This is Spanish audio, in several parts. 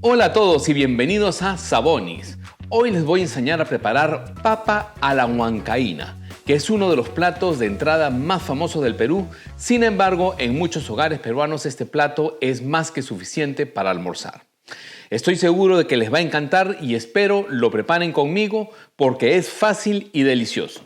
Hola a todos y bienvenidos a Sabonis. Hoy les voy a enseñar a preparar papa a la huancaína, que es uno de los platos de entrada más famosos del Perú. Sin embargo, en muchos hogares peruanos este plato es más que suficiente para almorzar. Estoy seguro de que les va a encantar y espero lo preparen conmigo porque es fácil y delicioso.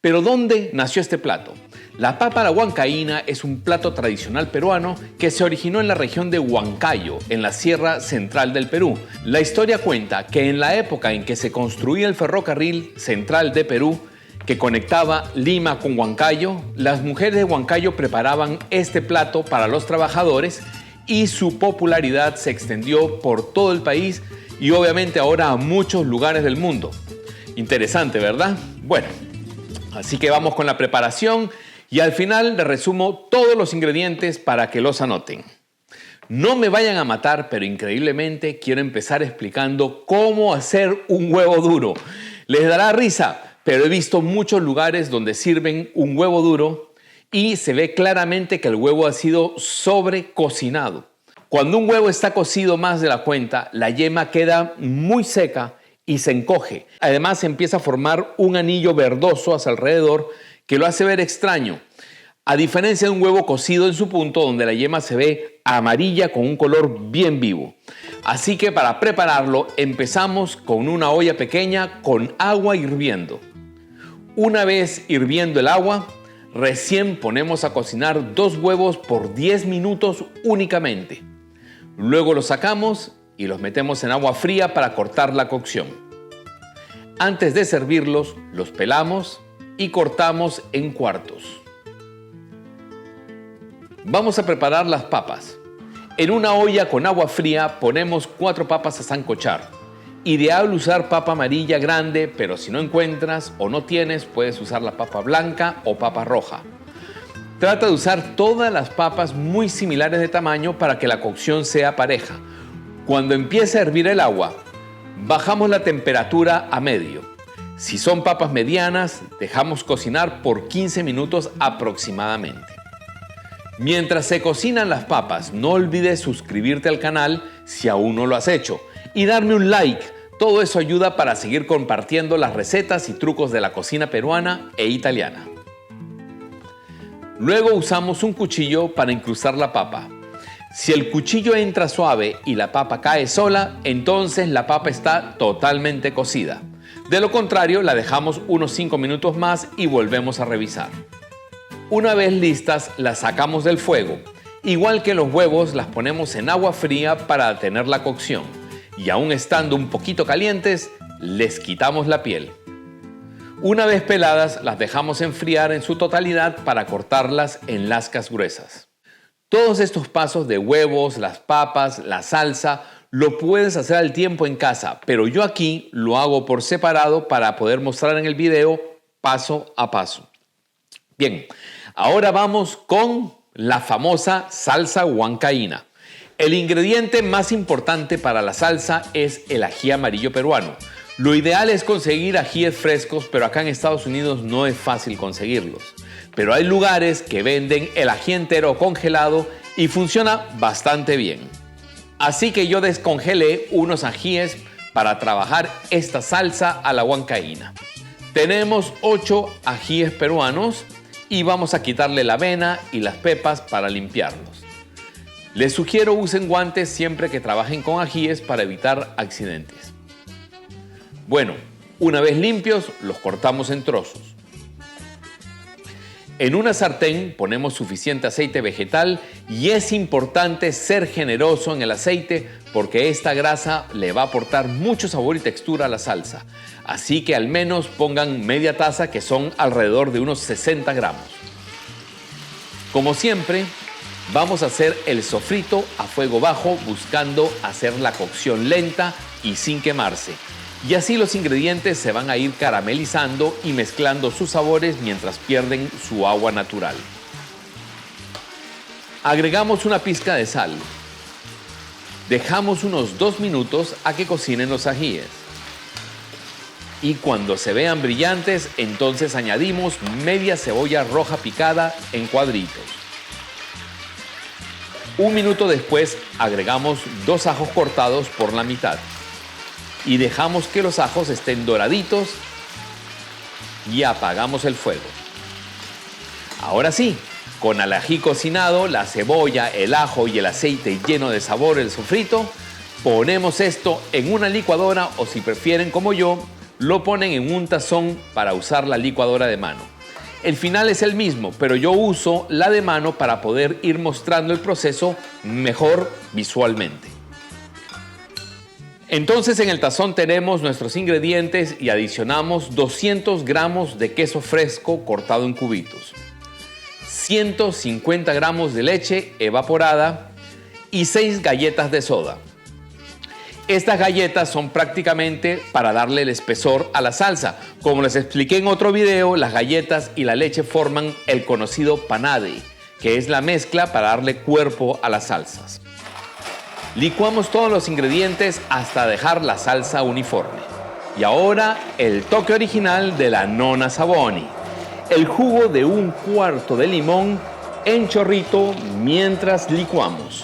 Pero ¿dónde nació este plato? La papa a la huancaína es un plato tradicional peruano que se originó en la región de Huancayo, en la Sierra Central del Perú. La historia cuenta que en la época en que se construía el ferrocarril central de Perú, que conectaba Lima con Huancayo, las mujeres de Huancayo preparaban este plato para los trabajadores y su popularidad se extendió por todo el país y obviamente ahora a muchos lugares del mundo. Interesante, ¿verdad? Bueno, así que vamos con la preparación. Y al final les resumo todos los ingredientes para que los anoten. No me vayan a matar, pero increíblemente quiero empezar explicando cómo hacer un huevo duro. Les dará risa, pero he visto muchos lugares donde sirven un huevo duro y se ve claramente que el huevo ha sido sobrecocinado. Cuando un huevo está cocido más de la cuenta, la yema queda muy seca y se encoge. Además, empieza a formar un anillo verdoso a su alrededor que lo hace ver extraño, a diferencia de un huevo cocido en su punto donde la yema se ve amarilla con un color bien vivo. Así que para prepararlo empezamos con una olla pequeña con agua hirviendo. Una vez hirviendo el agua, recién ponemos a cocinar 2 huevos por 10 minutos únicamente. Luego los sacamos y los metemos en agua fría para cortar la cocción. Antes de servirlos, los pelamos y cortamos en cuartos. Vamos a preparar las papas. En una olla con agua fría ponemos 4 papas a sancochar. Ideal usar papa amarilla grande, pero si no encuentras o no tienes, puedes usar la papa blanca o papa roja. Trata de usar todas las papas muy similares de tamaño para que la cocción sea pareja. Cuando empiece a hervir el agua, bajamos la temperatura a medio. Si son papas medianas, dejamos cocinar por 15 minutos aproximadamente. Mientras se cocinan las papas, no olvides suscribirte al canal si aún no lo has hecho y darme un like. Todo eso ayuda para seguir compartiendo las recetas y trucos de la cocina peruana e italiana. Luego usamos un cuchillo para incrustar la papa. Si el cuchillo entra suave y la papa cae sola, entonces la papa está totalmente cocida. De lo contrario, la dejamos unos 5 minutos más y volvemos a revisar. Una vez listas, las sacamos del fuego. Igual que los huevos, las ponemos en agua fría para detener la cocción. Y aún estando un poquito calientes, les quitamos la piel. Una vez peladas, las dejamos enfriar en su totalidad para cortarlas en lascas gruesas. Todos estos pasos de huevos, las papas, la salsa, lo puedes hacer al tiempo en casa, pero yo aquí lo hago por separado para poder mostrar en el video paso a paso. Bien, ahora vamos con la famosa salsa huancaína. El ingrediente más importante para la salsa es el ají amarillo peruano. Lo ideal es conseguir ajíes frescos, pero acá en Estados Unidos no es fácil conseguirlos. Pero hay lugares que venden el ají entero congelado y funciona bastante bien. Así que yo descongelé unos ajíes para trabajar esta salsa a la huancaína. Tenemos 8 ajíes peruanos y vamos a quitarle la avena y las pepas para limpiarlos. Les sugiero usen guantes siempre que trabajen con ajíes para evitar accidentes. Bueno, una vez limpios, los cortamos en trozos. En una sartén ponemos suficiente aceite vegetal y es importante ser generoso en el aceite porque esta grasa le va a aportar mucho sabor y textura a la salsa. Así que al menos pongan media taza, que son alrededor de unos 60 gramos. Como siempre, vamos a hacer el sofrito a fuego bajo buscando hacer la cocción lenta y sin quemarse. Y así los ingredientes se van a ir caramelizando y mezclando sus sabores mientras pierden su agua natural. Agregamos una pizca de sal. Dejamos unos 2 minutos a que cocinen los ajíes. Y cuando se vean brillantes, entonces añadimos media cebolla roja picada en cuadritos. Un minuto después agregamos 2 ajos cortados por la mitad y dejamos que los ajos estén doraditos y apagamos el fuego. Ahora sí, con el ají cocinado, la cebolla, el ajo y el aceite lleno de sabor el sofrito, ponemos esto en una licuadora o si prefieren como yo, lo ponen en un tazón para usar la licuadora de mano. El final es el mismo, pero yo uso la de mano para poder ir mostrando el proceso mejor visualmente. Entonces en el tazón tenemos nuestros ingredientes y adicionamos 200 gramos de queso fresco cortado en cubitos, 150 gramos de leche evaporada y 6 galletas de soda. Estas galletas son prácticamente para darle el espesor a la salsa. Como les expliqué en otro video, las galletas y la leche forman el conocido panade, que es la mezcla para darle cuerpo a las salsas. Licuamos todos los ingredientes hasta dejar la salsa uniforme. Y ahora el toque original de la Nonna Saboni. El jugo de un cuarto de limón en chorrito mientras licuamos.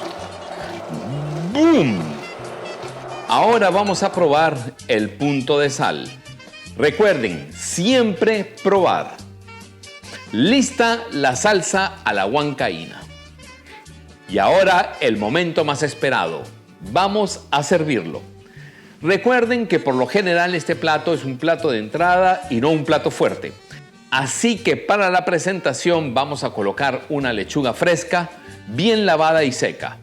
¡Boom! Ahora vamos a probar el punto de sal. Recuerden, siempre probar. Lista la salsa a la huancaína. Y ahora el momento más esperado. Vamos a servirlo. Recuerden que por lo general este plato es un plato de entrada y no un plato fuerte. Así que para la presentación vamos a colocar una lechuga fresca, bien lavada y seca.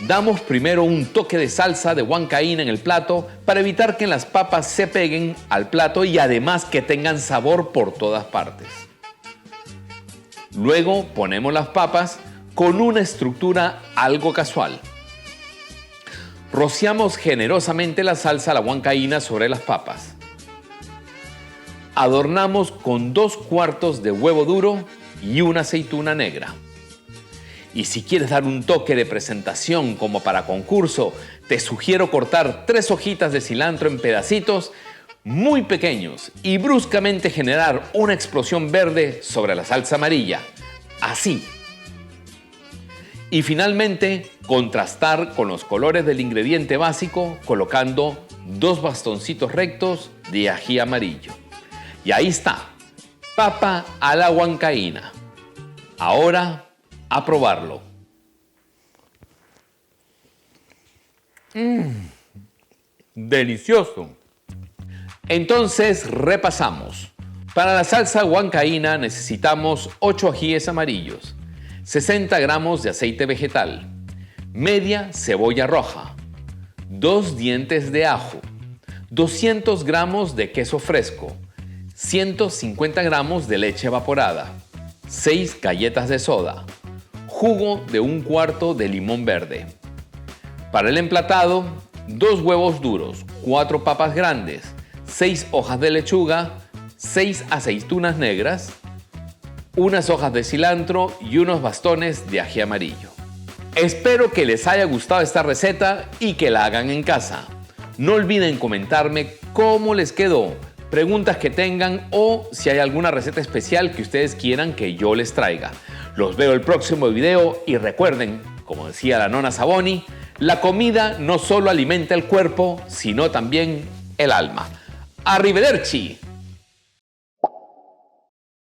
Damos primero un toque de salsa de huancaína en el plato para evitar que las papas se peguen al plato y además que tengan sabor por todas partes. Luego ponemos las papas con una estructura algo casual. Rociamos generosamente la salsa a la huancaína sobre las papas. Adornamos con 2 cuartos de huevo duro y una aceituna negra. Y si quieres dar un toque de presentación como para concurso, te sugiero cortar 3 hojitas de cilantro en pedacitos muy pequeños y bruscamente generar una explosión verde sobre la salsa amarilla. Así. Y finalmente, contrastar con los colores del ingrediente básico colocando 2 bastoncitos rectos de ají amarillo. Y ahí está, papa a la huancaína. Ahora, a probarlo. Delicioso. Entonces repasamos. Para la salsa huancaína necesitamos 8 ajíes amarillos, 60 gramos de aceite vegetal, media cebolla roja, 2 dientes de ajo, 200 gramos de queso fresco, 150 gramos de leche evaporada, 6 galletas de soda, jugo de un cuarto de limón verde. Para el emplatado, 2 huevos duros, 4 papas grandes, 6 hojas de lechuga, 6 aceitunas negras, unas hojas de cilantro y unos bastones de ají amarillo. Espero que les haya gustado esta receta y que la hagan en casa. No olviden comentarme cómo les quedó, preguntas que tengan o si hay alguna receta especial que ustedes quieran que yo les traiga. Los veo el próximo video y recuerden, como decía la Nonna Saboni, la comida no solo alimenta el cuerpo, sino también el alma. ¡Arrivederci!